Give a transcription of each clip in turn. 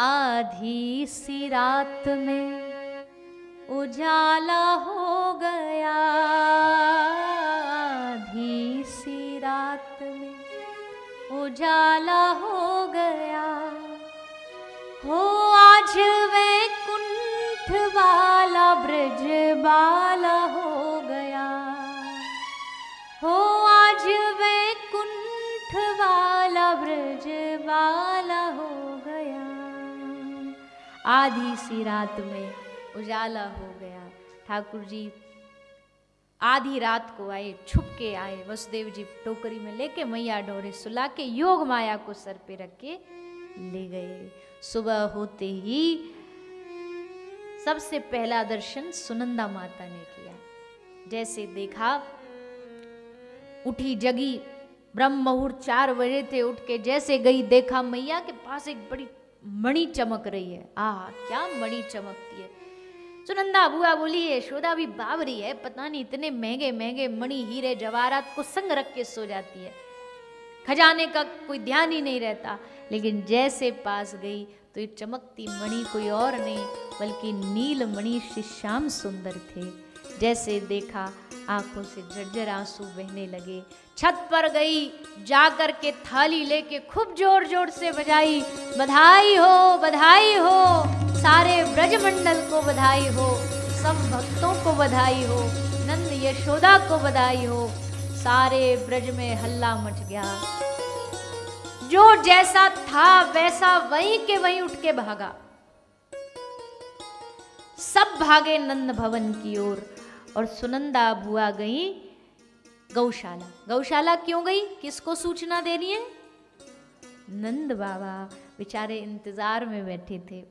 आधी सी रात में उजाला हो गया, आधी सी रात में उजाला हो गया, हो आज वैकुंठ वाला ब्रज बाला हो गया, हो आज वैकुंठ वाला ब्रज बाला हो गया। आधी सी रात में उजाला हो गया। ठाकुर जी आधी रात को आए, छुप के आए, वसुदेव जी टोकरी में लेके मैया डोरे सुला के योग माया को सर पे रख के ले गए। सुबह होते ही सबसे पहला दर्शन सुनंदा माता ने किया। जैसे देखा, उठी जगी, ब्रह्म मुहूर्त 4 बजे थे, उठ के जैसे गई, देखा मैया के पास एक बड़ी मणि चमक रही है। आहा, क्या मणि चमकती है। सुनंदा बुआ बोली, यशोदा भी बावरी है, पता नहीं इतने महंगे महंगे मणि हीरे जवाहरात को संग रख के सो जाती है, खजाने का कोई ध्यान ही नहीं रहता। लेकिन जैसे पास गई तो ये चमकती मणि कोई और नहीं बल्कि नील मणि श्री श्याम सुंदर थे। जैसे देखा, आंखों से झरझर आंसू बहने लगे। छत पर गई, जाकर के थाली लेके खूब जोर जोर से बजाई, बधाई हो, बधाई हो, सारे ब्रजमंडल को बधाई हो, सब भक्तों को बधाई हो, नंद यशोदा को बधाई हो। सारे ब्रज में हल्ला मच गया। जो जैसा था वैसा वहीं के वहीं उठ के भागा। सब भागे नंद भवन की ओर और सुनंदा बुआ गई गौशाला। गौशाला क्यों गई? किसको सूचना देनी है? नंद बाबा बेचारे इंतजार में बैठे थे।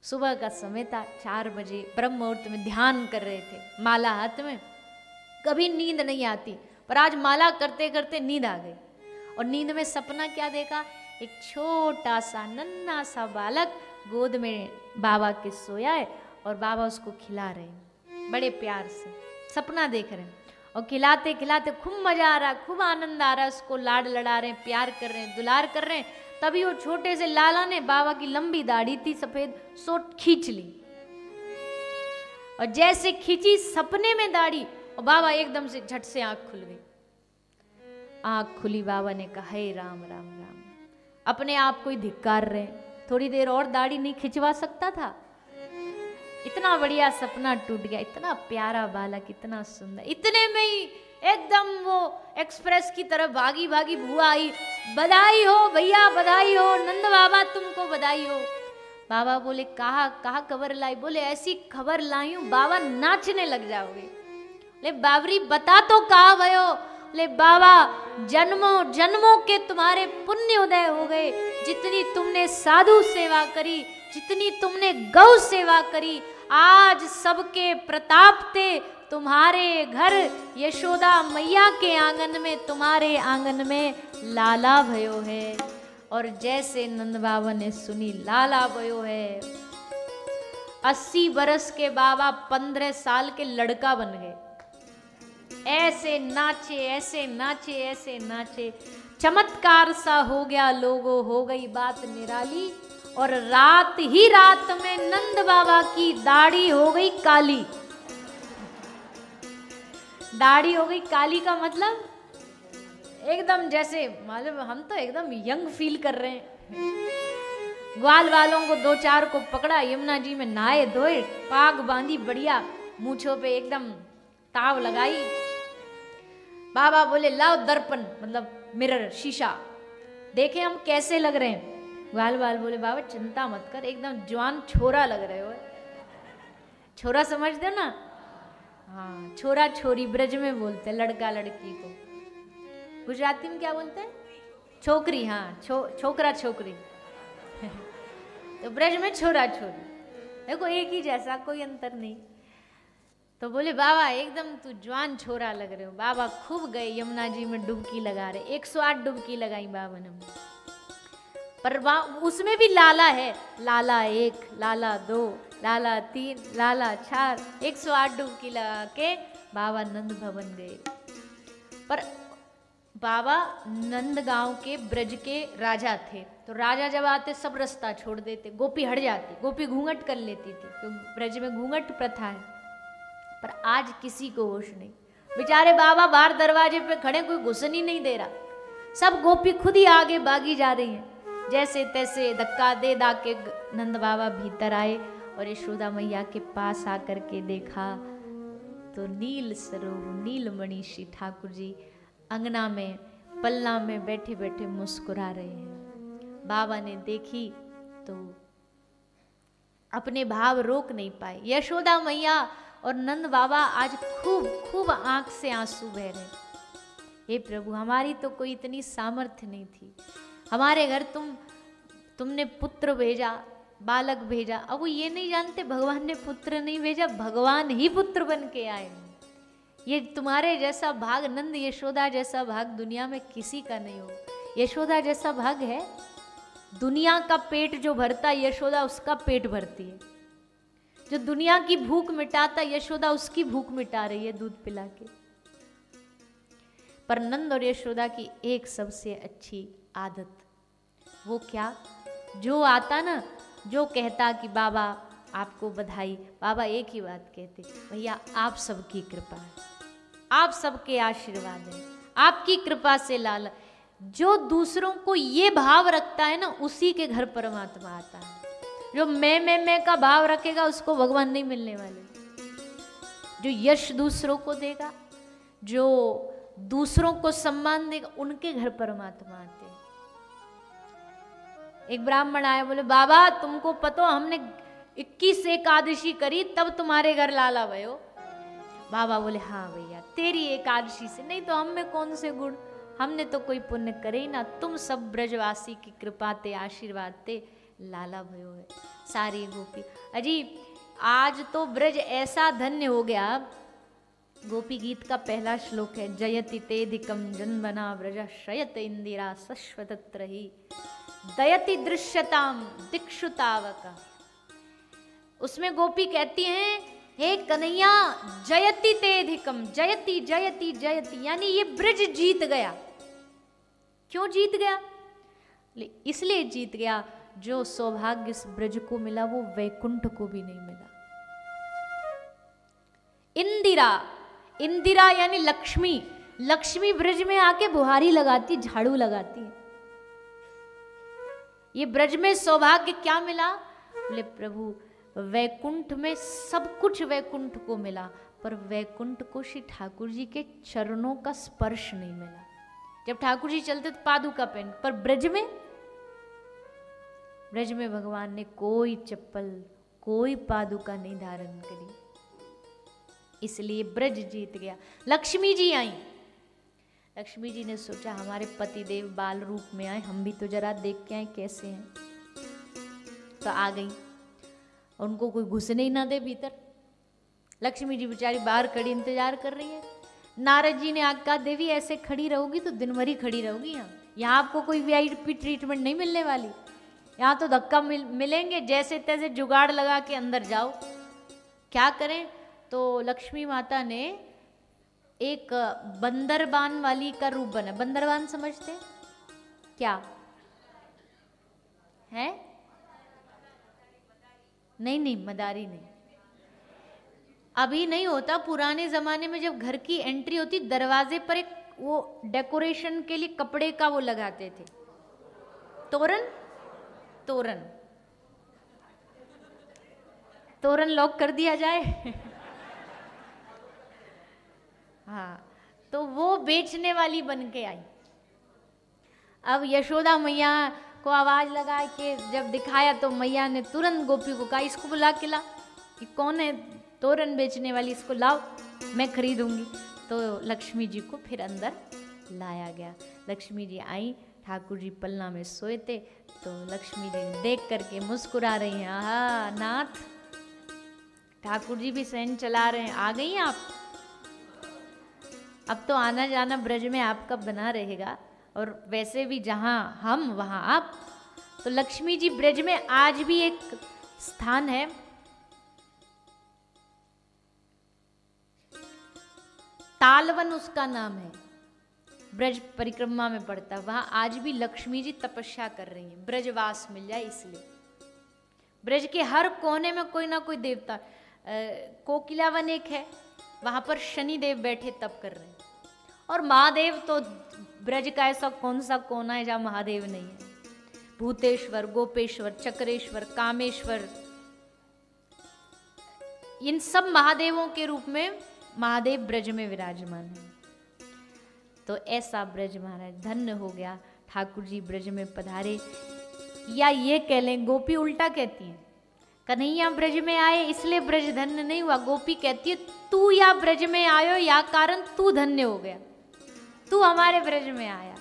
सुबह का समय था, 4 बजे ब्रह्म मुहूर्त में ध्यान कर रहे थे, माला हाथ में। कभी नींद नहीं आती, पर आज माला करते करते नींद आ गई। और नींद में सपना क्या देखा? एक छोटा सा नन्हा सा बालक गोद में बाबा के सोया है और बाबा उसको खिला रहे हैं बड़े प्यार से। सपना देख रहे हैं और खिलाते खिलाते खूब मजा आ रहा है, खूब आनंद आ रहा है। उसको लाड लड़ा रहे हैं, प्यार कर रहे हैं, दुलार कर रहे हैं। तभी वो छोटे से लाला ने, बाबा की लंबी दाढ़ी थी सफेद, सोट खींच ली। और जैसे खींची सपने में दाढ़ी, और बाबा एकदम से झट से आंख खुल गई। आंख खुली, बाबा ने कहा, हे राम राम राम, अपने आप को ही धिक्कार रहे, थोड़ी देर और दाढ़ी नहीं खिंचवा सकता था? इतना बढ़िया सपना टूट गया। इतना प्यारा बालक, इतना सुंदर। इतने में ही एकदम वो एक्सप्रेस की तरफ भागी भागी बुआ आई, बधाई हो भैया, बधाई हो, नंद बाबा तुमको बधाई हो। बाबा बोले, कहा खबर लाई? बोले, ऐसी खबर लाई हूं बाबा नाचने लग जाओगे। ले बाबरी बता तो कहा भयो? ले बाबा, जन्मों जन्मों के तुम्हारे पुण्य उदय हो गए। जितनी तुमने साधु सेवा करी, जितनी तुमने गौ सेवा करी, आज सबके प्रताप ते तुम्हारे घर यशोदा मैया के आंगन में, तुम्हारे आंगन में लाला भयो है। और जैसे नंद बाबा ने सुनी लाला भयो है, 80 बरस के बाबा 15 साल के लड़का बन गए। ऐसे नाचे, ऐसे नाचे, ऐसे नाचे, चमत्कार सा हो गया। लोगों, हो गई बात निराली। और रात ही रात में नंद बाबा की दाढ़ी हो गई काली। दाढ़ी हो गई काली का मतलब एकदम जैसे मालूम, हम तो एकदम यंग फील कर रहे हैं। ग्वाल वालों को 2-4 को पकड़ा, यमुना जी में नहाए धोए, पाग बांधी बढ़िया, मूछों पे एकदम ताव लगाई। बाबा बोले, लाओ दर्पण, मतलब मिरर, शीशा, देखे हम कैसे लग रहे हैं। ग्वाल वाल बोले, बाबा चिंता मत कर, एकदम जवान छोरा लग रहे हो। छोरा समझते हो ना? हाँ, छोरा छोरी ब्रज में बोलते हैं, लड़का लड़की को। गुजराती में क्या बोलते हैं? छोकरी। हाँ, छोकरा छोकरी। तो ब्रज में छोरा छोरी, देखो एक ही जैसा, कोई अंतर नहीं। तो बोले, बाबा एकदम तू जवान छोरा लग रहे हो। बाबा खूब गए यमुना जी में डुबकी लगा रहे, 108 डुबकी लगाई बाबा ने। पर उसमें भी लाला है, लाला 1, लाला 2, लाला 3, लाला 4, 108 डुबकी लगा के बाबा नंद भवन गए। पर बाबा नंदगांव के ब्रज के राजा थे, तो राजा जब आते सब रास्ता छोड़ देते, गोपी हट जाती, गोपी घूंघट कर लेती थी क्योंकि ब्रज में घूंघट प्रथा है। पर आज किसी को होश नहीं, बेचारे बाबा बाहर दरवाजे पे खड़े, कोई घुसन ही नहीं दे रहा, सब गोपी खुद ही आगे भागी जा रही हैं। जैसे तैसे धक्का दे दा के नंद बाबा भीतर आए और यशोदा मैया के पास आकर के देखा तो नील सरोवर नीलमणि श्री ठाकुर जी अंगना में पल्ला में बैठे बैठे मुस्कुरा रहे हैं। बाबा ने देखी तो अपने भाव रोक नहीं पाए। यशोदा मैया और नंद बाबा आज खूब खूब आंख से आंसू बह रहे। हे प्रभु, हमारी तो कोई इतनी सामर्थ्य नहीं थी, हमारे घर तुमने पुत्र भेजा, बालक भेजा। अब वो ये नहीं जानते भगवान ने पुत्र नहीं भेजा, भगवान ही पुत्र बन के आए। ये तुम्हारे जैसा भाग, नंद यशोदा जैसा भाग दुनिया में किसी का नहीं हो। यशोदा जैसा भाग है, दुनिया का पेट जो भरता यशोदा उसका पेट भरती है, जो दुनिया की भूख मिटाता यशोदा उसकी भूख मिटा रही है दूध पिला के। पर नंद और यशोदा की एक सबसे अच्छी आदत, वो क्या, जो आता ना, जो कहता कि बाबा आपको बधाई, बाबा एक ही बात कहते, भैया आप सबकी कृपा है, आप सबके आशीर्वाद है, आपकी कृपा से लाल। जो दूसरों को ये भाव रखता है ना, उसी के घर परमात्मा आता है। जो मैं का भाव रखेगा उसको भगवान नहीं मिलने वाले। जो यश दूसरों को देगा, जो दूसरों को सम्मान देगा, उनके घर परमात्मा आते हैं। एक ब्राह्मण आया, बोले बाबा तुमको पता हमने 21 एकादशी करी तब तुम्हारे घर लाला भयो। बाबा बोले हाँ भैया, तेरी एकादशी से, नहीं तो हम में कौन से गुण, हमने तो कोई पुण्य करे ही ना, तुम सब ब्रजवासी की कृपा ते आशीर्वाद ते लाला भयो है सारी गोपी। अजी आज तो ब्रज ऐसा धन्य हो गया। गोपी गीत का पहला श्लोक है, जयति तेधिकम जन्मना ब्रज शयत इंदिरा सश्वतत्र ही दयति दृश्यताम दिक्षुतावका। उसमें गोपी कहती हैं, हे कन्हैया जयति तेधिकम, जयति जयति जयति, यानी ये ब्रज जीत गया। क्यों जीत गया? इसलिए जीत गया जो सौभाग्य इस ब्रज को मिला वो वैकुंठ को भी नहीं मिला। इंदिरा, इंदिरा यानी लक्ष्मी, लक्ष्मी ब्रज में आके बुहारी लगाती, झाड़ू लगाती है। ये ब्रज में सौभाग्य क्या मिला? बोले प्रभु वैकुंठ में सब कुछ वैकुंठ को मिला, पर वैकुंठ को श्री ठाकुर जी के चरणों का स्पर्श नहीं मिला। जब ठाकुर जी चलते तो पादुका पहन, पर ब्रज में भगवान ने कोई चप्पल, कोई पादुका नहीं धारण करी, इसलिए ब्रज जीत गया। लक्ष्मी जी आई, लक्ष्मी जी ने सोचा हमारे पतिदेव बाल रूप में आए, हम भी तो जरा देख के आए कैसे हैं। तो आ गई, उनको कोई घुसने ही ना दे भीतर। लक्ष्मी जी बेचारी बाहर खड़ी इंतजार कर रही है। नारद जी ने आज्ञा, देवी ऐसे खड़ी रहोगी तो दिन भर ही खड़ी रहोगी, यहाँ आपको कोई वीआईपी ट्रीटमेंट नहीं मिलने वाली, यहाँ तो धक्का मिलेंगे, जैसे तैसे जुगाड़ लगा के अंदर जाओ। क्या करें? तो लक्ष्मी माता ने एक बंदरबान वाली का रूप बना। बंदरबान समझते क्या है? नहीं, मदारी नहीं, अभी नहीं होता। पुराने जमाने में जब घर की एंट्री होती, दरवाजे पर एक वो डेकोरेशन के लिए कपड़े का वो लगाते थे, तोरण लॉक कर दिया जाए। हाँ, तो वो बेचने वाली बन के आई। अब यशोदा मैया को आवाज लगा के जब दिखाया तो मैया ने तुरंत गोपी को कहा, इसको बुला के ला, कि कौन है तोरण बेचने वाली, इसको लाओ मैं खरीदूंगी। तो लक्ष्मी जी को फिर अंदर लाया गया। लक्ष्मी जी आई, ठाकुर जी पलना में सोए थे, तो लक्ष्मी जी देख करके मुस्कुरा रही हैं, आहा नाथ, ठाकुर जी भी सहन चला रहे हैं, आ गई हैं आप। अब तो आना जाना ब्रज में आपका बना रहेगा, और वैसे भी जहाँ हम वहाँ आप। तो लक्ष्मी जी ब्रज में आज भी एक स्थान है, तालवन उसका नाम है। ब्रज परिक्रमा में पड़ता है, वहाँ आज भी लक्ष्मी जी तपस्या कर रही हैं, ब्रजवास मिल जाए इसलिए। ब्रज के हर कोने में कोई ना कोई देवता, कोकिलावन एक है, वहाँ पर शनिदेव बैठे तप कर रहे हैं। और महादेव तो ब्रज का ऐसा कौन सा कोना है जहाँ महादेव नहीं है। भूतेश्वर, गोपेश्वर, चक्रेश्वर, कामेश्वर, इन सब महादेवों के रूप में महादेव ब्रज में विराजमान है। तो ऐसा ब्रज महाराज धन्य हो गया, ठाकुर जी ब्रज में पधारे। या ये कह लें, गोपी उल्टा कहती है, कन्हैया ब्रज में आए इसलिए ब्रज धन्य नहीं हुआ। गोपी कहती है तू या ब्रज में आयो या कारण तू धन्य हो गया, तू हमारे ब्रज में आया।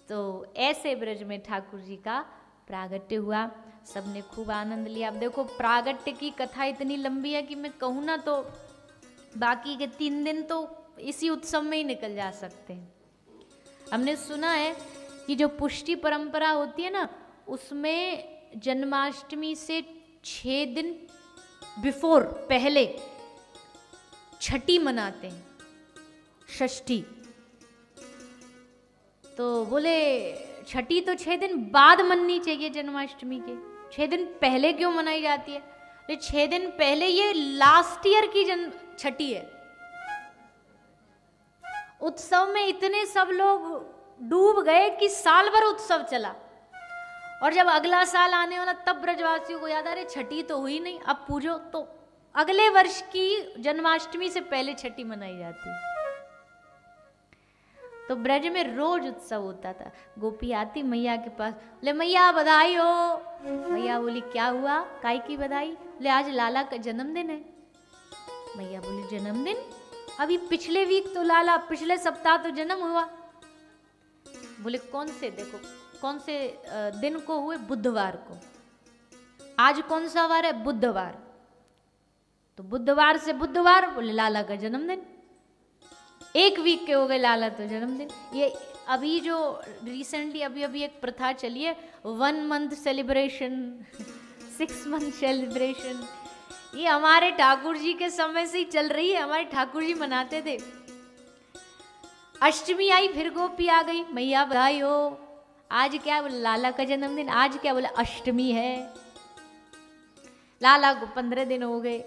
तो ऐसे ब्रज में ठाकुर जी का प्रागट्य हुआ, सबने खूब आनंद लिया। अब देखो प्रागट्य की कथा इतनी लंबी है कि मैं कहूँ ना तो बाकी के 3 दिन तो इसी उत्सव में ही निकल जा सकते हैं। हमने सुना है कि जो पुष्टि परंपरा होती है ना, उसमें जन्माष्टमी से 6 दिन बिफोर, पहले छठी मनाते हैं, षष्ठी। तो बोले छठी तो 6 दिन बाद मननी चाहिए जन्माष्टमी के, 6 दिन पहले क्यों मनाई जाती है? तो 6 दिन पहले ये लास्ट ईयर की छठी है। उत्सव में इतने सब लोग डूब गए कि साल भर उत्सव चला, और जब अगला साल आने वाला तब ब्रजवासियों को याद आ रहे छठी तो हुई नहीं, अब पूजो। तो अगले वर्ष की जन्माष्टमी से पहले छठी मनाई जाती है। तो ब्रज में रोज उत्सव होता था। गोपी आती मैया के पास, बोले मैया बधाई हो। मैया बोली क्या हुआ, काय की बधाई? बोले आज लाला का जन्मदिन है। मैया बोली जन्मदिन? अभी पिछले वीक तो लाला, पिछले सप्ताह तो जन्म हुआ। बोले कौन से, देखो कौन से दिन को हुए? बुधवार को। आज कौन सा वार है? बुधवार। तो बुधवार से बुधवार, बोले लाला का जन्मदिन। 1 वीक के हो गए लाला तो जन्मदिन। ये अभी जो रिसेंटली अभी एक प्रथा चली है, 1 मंथ सेलिब्रेशन, 6 मंथ सेलिब्रेशन, ये हमारे ठाकुर जी के समय से ही चल रही है। हमारे ठाकुर जी मनाते थे। अष्टमी आई, फिर गोपी आ गई, मैया बधाई हो। आज क्या? बोले लाला का जन्मदिन। आज क्या? बोले अष्टमी है। लाला को 15 दिन हो गए,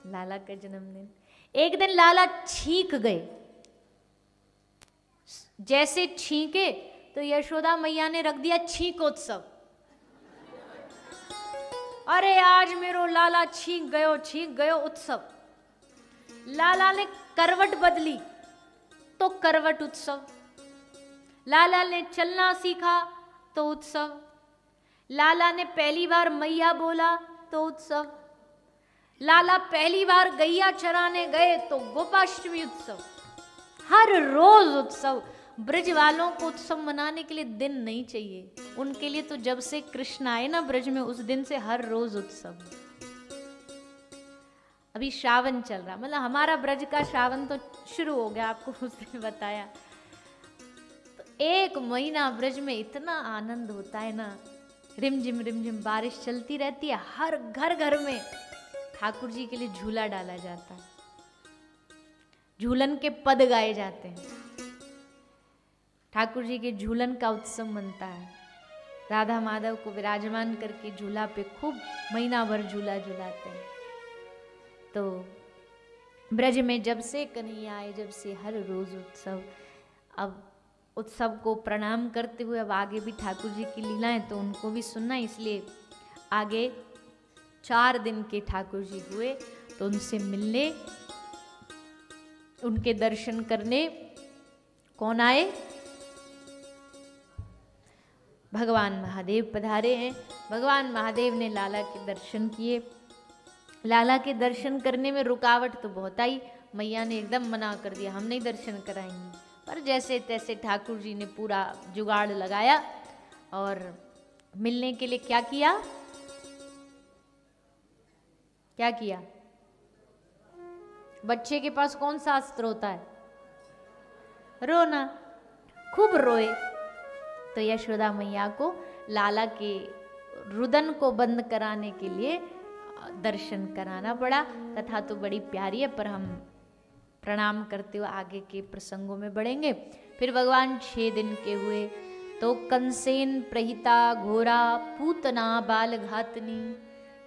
लाला का जन्मदिन। एक दिन लाला छींक गए। जैसे छींके तो यशोदा मैया ने रख दिया छींकोत्सव। अरे आज मेरो लाला छींक गयो उत्सव। लाला ने करवट बदली तो करवट उत्सव। लाला ने चलना सीखा तो उत्सव। लाला ने पहली बार मैया बोला तो उत्सव। लाला पहली बार गैया चराने गए तो गोपाष्टमी उत्सव। हर रोज उत्सव। ब्रज वालों को उत्सव मनाने के लिए दिन नहीं चाहिए, उनके लिए तो जब से कृष्ण आए ना ब्रज में, उस दिन से हर रोज उत्सव। अभी श्रावण चल रहा, मतलब हमारा ब्रज का श्रावण तो शुरू हो गया, आपको उस दिन बताया। तो 1 महीना ब्रज में इतना आनंद होता है ना, रिमझिम बारिश चलती रहती है। हर घर में ठाकुर जी के लिए झूला डाला जाता है, झूलन के पद गाए जाते हैं। ठाकुर जी के झूलन का उत्सव मनता है। राधा माधव को विराजमान करके झूला पे खूब महीना भर झूला झूलाते हैं। तो ब्रज में जब से कन्हैया आए, जब से हर रोज उत्सव। अब उत्सव को प्रणाम करते हुए अब आगे भी ठाकुर जी की लीलाएं तो उनको भी सुनना, इसलिए आगे 4 दिन के ठाकुर जी हुए। तो उनसे मिलने, उनके दर्शन करने कौन आए? भगवान महादेव पधारे हैं। भगवान महादेव ने लाला के दर्शन किए। लाला के दर्शन करने में रुकावट तो बहुत आई। मैया ने एकदम मना कर दिया, हम नहीं दर्शन कराएंगे। पर जैसे तैसे ठाकुर जी ने पूरा जुगाड़ लगाया और मिलने के लिए क्या किया? क्या किया? बच्चे के पास कौन सा अस्त्र होता है? रोना। खूब रोए। तो यशोदा मैया को लाला के रुदन को बंद कराने के लिए दर्शन कराना पड़ा। कथा तो बड़ी प्यारी है, पर हम प्रणाम करते हुए आगे के प्रसंगों में बढ़ेंगे। फिर भगवान 6 दिन के हुए तो कंसेन प्रहिता घोरा पूतना बाल घातनी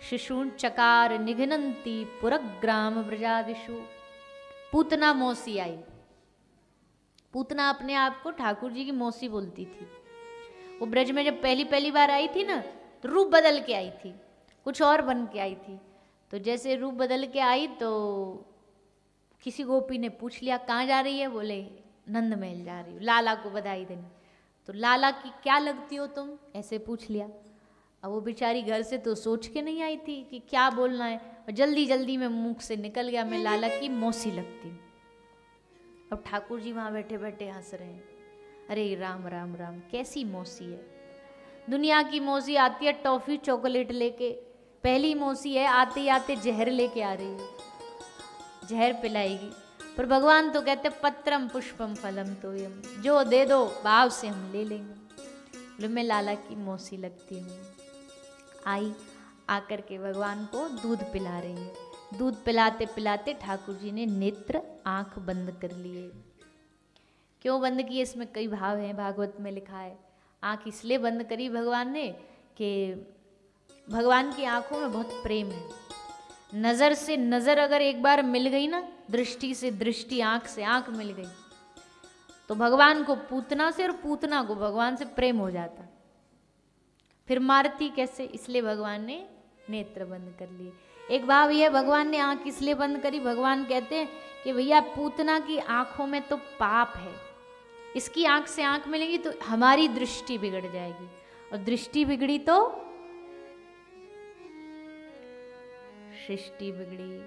शिशून चकार निघनंती पुरग्राम ब्रजादिशु। पूतना मौसी आई। पूतना अपने आप को ठाकुर जी की मौसी बोलती थी। वो ब्रज में जब पहली पहली बार आई थी ना, तो रूप बदल के आई थी, कुछ और बन के आई थी। तो जैसे रूप बदल के आई तो किसी गोपी ने पूछ लिया कहाँ जा रही है, बोले नंद महल जा रही हूँ लाला को बधाई देने। तो लाला की क्या लगती हो तुम, ऐसे पूछ लिया। अब वो बेचारी घर से तो सोच के नहीं आई थी कि क्या बोलना है, और जल्दी जल्दी में मुख से निकल गया मैं लाला की मौसी लगती हूँ। अब ठाकुर जी वहाँ बैठे बैठे हंस रहे हैं, अरे राम राम राम, कैसी मौसी है। दुनिया की मौसी आती है टॉफी चॉकलेट लेके, पहली मौसी है आते आते जहर लेके आ रही है, जहर पिलाएगी। पर भगवान तो कहते पत्रम पुष्पम फलम तोयम, जो दे दो भाव से हम ले लेंगे। बोले मैं लाला की मौसी लगती हूँ। आई, आकर के भगवान को दूध पिला रही है। दूध पिलाते पिलाते ठाकुर जी ने नेत्र आंख बंद कर लिए। क्यों बंद किए, इसमें कई भाव हैं, भागवत में लिखा है। आंख इसलिए बंद करी भगवान ने कि भगवान की आंखों में बहुत प्रेम है। नज़र से नज़र अगर एक बार मिल गई ना, दृष्टि से दृष्टि, आंख से आंख मिल गई, तो भगवान को पूतना से और पूतना को भगवान से प्रेम हो जाता। फिर मारती कैसे, इसलिए भगवान ने नेत्र बंद कर लिए। एक भाव यह, भगवान ने आंख इसलिए बंद करी, भगवान कहते हैं कि भैया पूतना की आंखों में तो पाप है, इसकी आंख से आंख मिलेगी तो हमारी दृष्टि बिगड़ जाएगी, और दृष्टि बिगड़ी तो सृष्टि बिगड़ी।